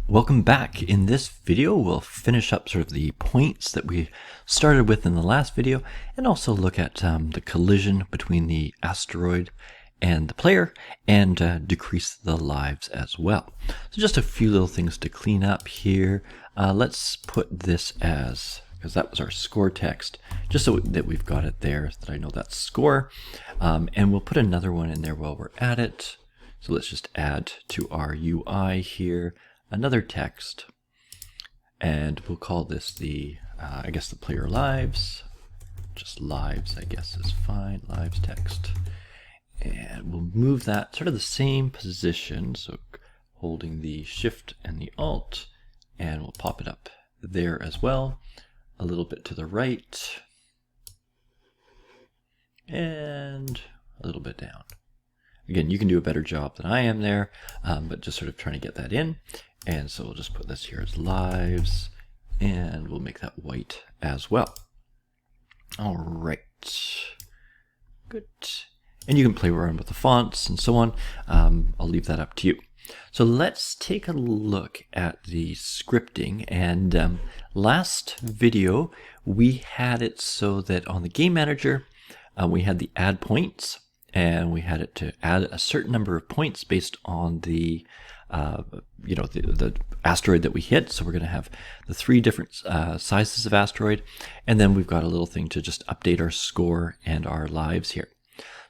Welcome back. In this video, we'll finish up sort of the points that we started with in the last video and also look at the collision between the asteroid and the player and decrease the lives as well. So just a few little things to clean up here. Let's put this as, because that was our score text, just so that we've got it there, that I know that's score. And we'll put another one in there while we're at it. So let's just add to our UI here another text, and we'll call this the, I guess the player lives, just lives I guess is fine, lives text. And we'll move that sort of the same position, so holding the shift and the alt, and we'll pop it up there as well, a little bit to the right, and a little bit down. Again, you can do a better job than I am there, but just sort of trying to get that in. And so we'll just put this here as lives, and we'll make that white as well. All right, good. And you can play around with the fonts and so on. I'll leave that up to you. So let's take a look at the scripting. And last video, we had it so that on the game manager, we had the add points, and we had it to add a certain number of points based on the the asteroid that we hit. So we're going to have the three different sizes of asteroid, and then we've got a little thing to just update our score and our lives here.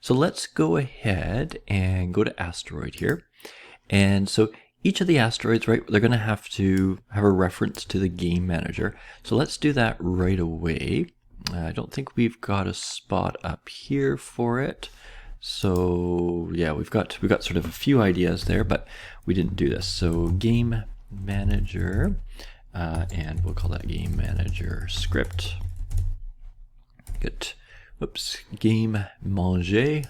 So let's go ahead and go to asteroid here. And so each of the asteroids, right, they're going to have a reference to the game manager. So let's do that right away. I don't think we've got a spot up here for it. So yeah, we've got sort of a few ideas there, but we didn't do this. So game manager, and we'll call that game manager script. Good. Whoops. Game manger.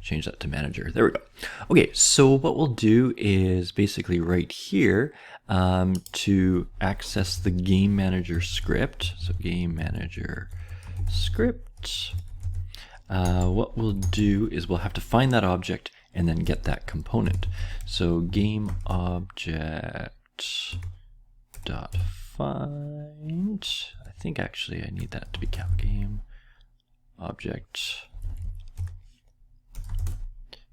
Change that to manager. There we go. Okay. So what we'll do is basically right here to access the game manager script. So game manager script. What we'll do is we'll have to find that object and then get that component. So game object dot find. I think actually I need that to be game object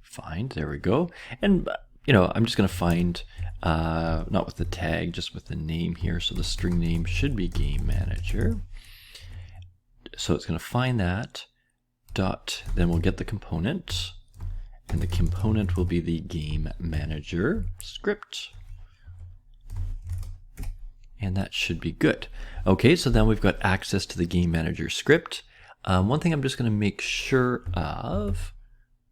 find. There we go. And I'm just going to find not with the tag, just with the name here. So the string name should be game manager. So it's going to find that. Dot, then we'll get the component, and the component will be the game manager script, and that should be good. Okay, so then we've got access to the game manager script. One thing I'm just going to make sure of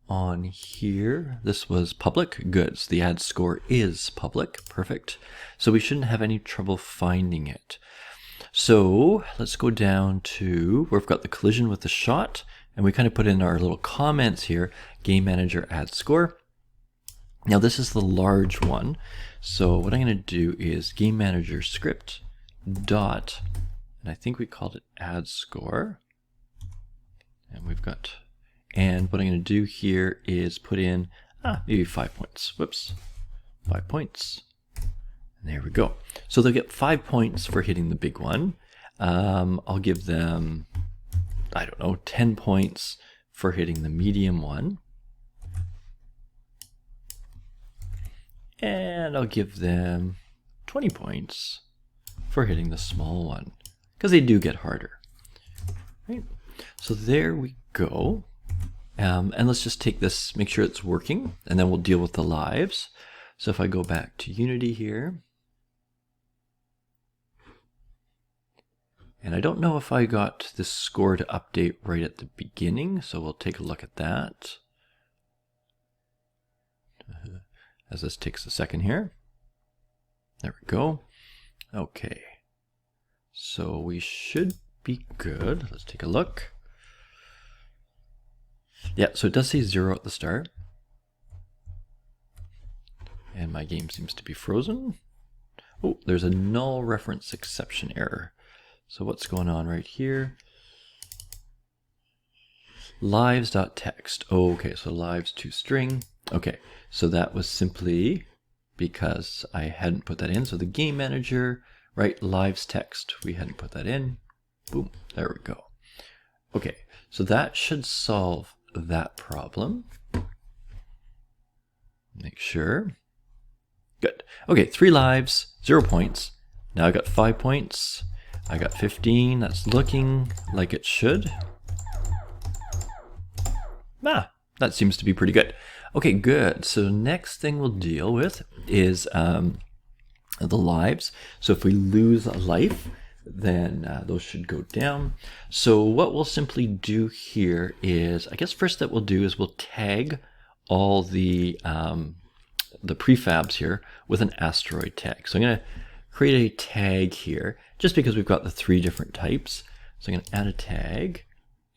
on here, this was public. Good, so the add score is public. Perfect. So we shouldn't have any trouble finding it. So let's go down to where we've got the collision with the shot. And we kind of put in our little comments here, game manager add score. Now this is the large one. So what I'm going to do is game manager script dot, and I think we called it add score. And what I'm going to do here is put in maybe 5 points. Whoops, 5 points. And there we go. So they'll get 5 points for hitting the big one. I'll give them, I don't know, 10 points for hitting the medium one. And I'll give them 20 points for hitting the small one, because they do get harder. Right? So there we go. And let's just take this, make sure it's working, and then we'll deal with the lives. So if I go back to Unity here, and I don't know if I got this score to update right at the beginning, so we'll take a look at that. As this takes a second here. There we go. Okay. So we should be good. Let's take a look. Yeah, so it does say 0 at the start. And my game seems to be frozen. Oh, there's a null reference exception error. So what's going on right here? Lives.text. Oh, okay, so lives to string. Okay, so that was simply because I hadn't put that in. So the game manager, right, lives text, we hadn't put that in. Boom, there we go. Okay, so that should solve that problem. Make sure. Good. Okay, 3 lives, 0 points. Now I got 5 points. I got 15. That's looking like it should. Ah, that seems to be pretty good. Okay, good. So next thing we'll deal with is the lives. So if we lose a life, then those should go down. So what we'll simply do here is, I guess first that we'll do is we'll tag all the prefabs here with an asteroid tag. So I'm going to create a tag here just because we've got the 3 different types. So I'm going to add a tag,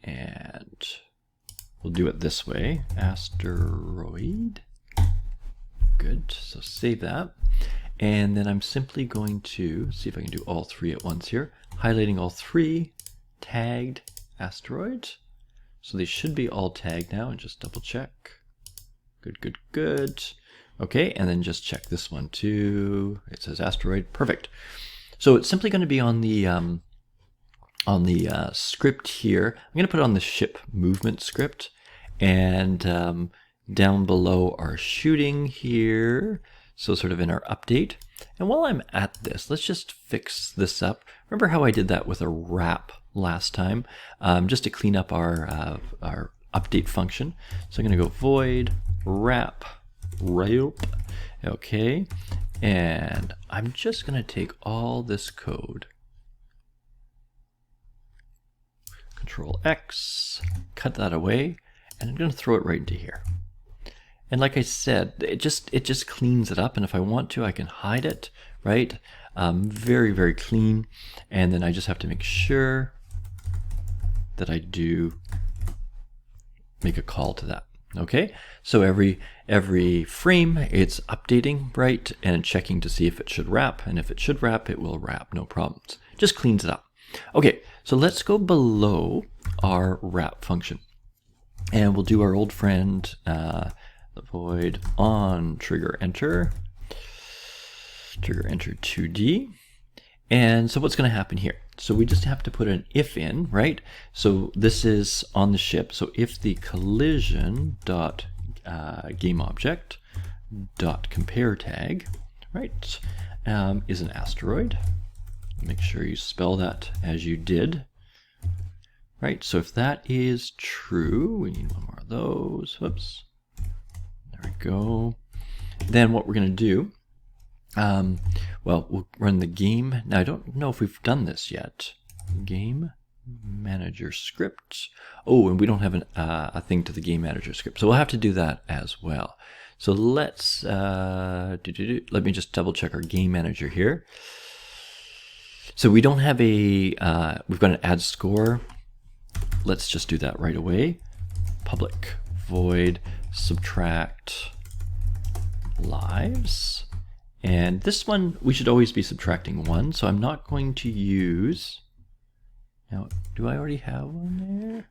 and we'll do it this way, asteroid. Good, so save that. And then I'm simply going to see if I can do all 3 at once here, highlighting all 3 tagged asteroids. So they should be all tagged now, and just double check. Good, good, good. Okay, and then just check this one too. It says asteroid, perfect. So it's simply going to be on the script here. I'm going to put it on the ship movement script, and down below our shooting here. So sort of in our update. And while I'm at this, let's just fix this up. Remember how I did that with a wrap last time, just to clean up our update function. So I'm going to go void wrap. Okay, and I'm just going to take all this code, Control X, cut that away, and I'm going to throw it right into here. And like I said, it just cleans it up, and if I want to, I can hide it, right? Very, very clean. And then I just have to make sure that I do make a call to that. Okay, so every frame it's updating, right, and checking to see if it should wrap, and if it should wrap, it will wrap, no problems. Just cleans it up. Okay, so let's go below our wrap function, and we'll do our old friend, the void on trigger enter 2D. And so what's going to happen here? So we just have to put an if in, right? So this is on the ship. So if the collision dot game object dot compare tag, right, is an asteroid. Make sure you spell that as you did, right? So if that is true, we need one more of those. Whoops. There we go. Then what we're going to do, well, we'll run the game. Now, I don't know if we've done this yet. Game manager script. Oh, and we don't have a thing to the game manager script. So we'll have to do that as well. So let's, let me just double check our game manager here. So we don't have we've got an add score. Let's just do that right away. Public void subtract lives. And this one, we should always be subtracting 1, so I'm not going to use... Now, do I already have one there?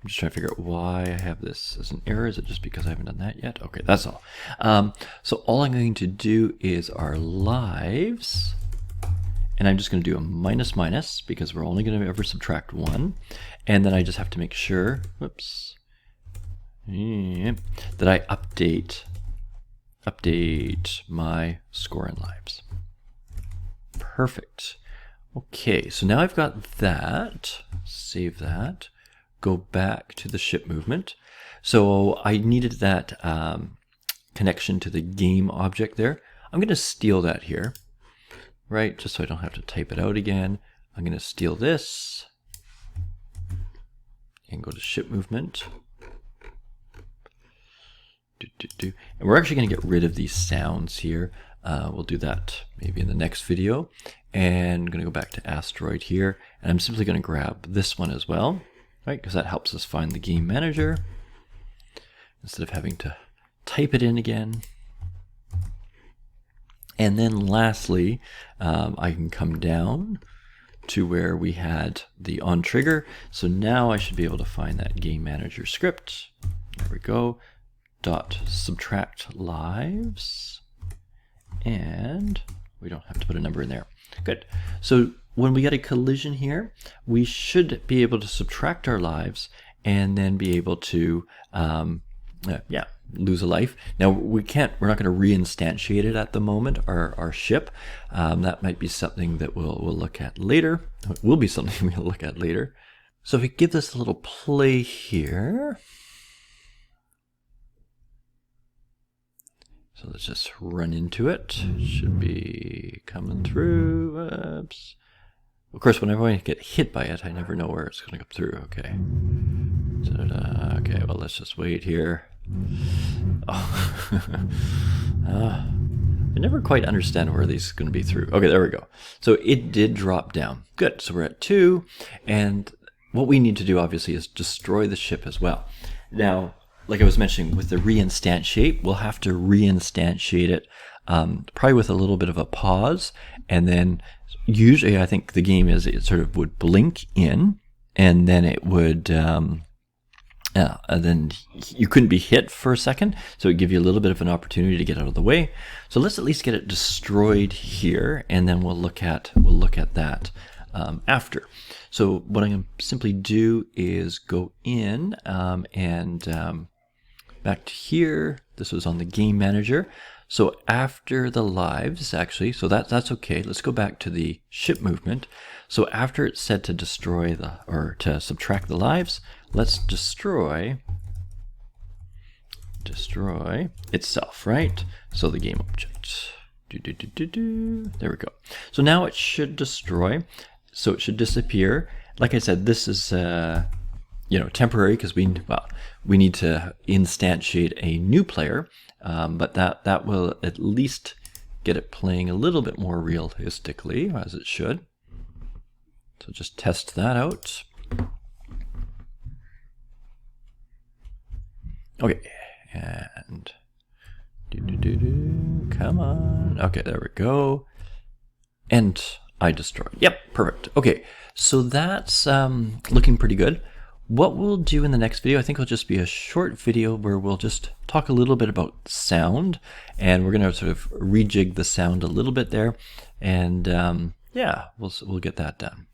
I'm just trying to figure out why I have this as an error. Is it just because I haven't done that yet? Okay, that's all. So all I'm going to do is our lives, and I'm just going to do a minus minus because we're only going to ever subtract 1. And then I just have to make sure, whoops, that I update my score and lives. Perfect. Okay, so now I've got that. Save that. Go back to the ship movement. So I needed that connection to the game object there. I'm going to steal that here, right? Just so I don't have to type it out again. I'm going to steal this and go to ship movement. And we're actually going to get rid of these sounds here. We'll do that maybe in the next video. And I'm going to go back to asteroid here. And I'm simply going to grab this one as well, right? Because that helps us find the game manager instead of having to type it in again. And then lastly, I can come down to where we had the on trigger. So now I should be able to find that game manager script. There we go. Dot subtract lives. And we don't have to put a number in there. Good. So when we get a collision here, we should be able to subtract our lives and then be able to, lose a life. Now we're not going to reinstantiate it at the moment, our ship. That might be something that we'll look at later. It will be something we'll look at later. So if we give this a little play here. So let's just run into it. Should be coming through. Oops. Of course, whenever I get hit by it, I never know where it's going to come through. Okay. Okay, well, let's just wait here. Oh. I never quite understand where these are going to be through. Okay, there we go. So it did drop down. Good. So we're at 2. And what we need to do, obviously, is destroy the ship as well. Now, like I was mentioning, with the reinstantiate, we'll have to reinstantiate it probably with a little bit of a pause. And then usually I think the game is it sort of would blink in, and then it would, and then you couldn't be hit for a second. So it would give you a little bit of an opportunity to get out of the way. So let's at least get it destroyed here, and then we'll look at that after. So what I'm going to simply do is go in and back to here. This was on the game manager. So after the lives, actually, so that's okay. Let's go back to the ship movement. So after it said to destroy or to subtract the lives, let's destroy itself, right? So the game object. There we go. So now it should destroy. So it should disappear. Like I said, this is temporary because we need to instantiate a new player, but that will at least get it playing a little bit more realistically, as it should. So just test that out. Okay, and come on. Okay, there we go. And I destroyed. Yep, perfect. Okay, so that's looking pretty good. What we'll do in the next video, I think it'll just be a short video where we'll just talk a little bit about sound, and we're going to sort of rejig the sound a little bit there, and we'll get that done.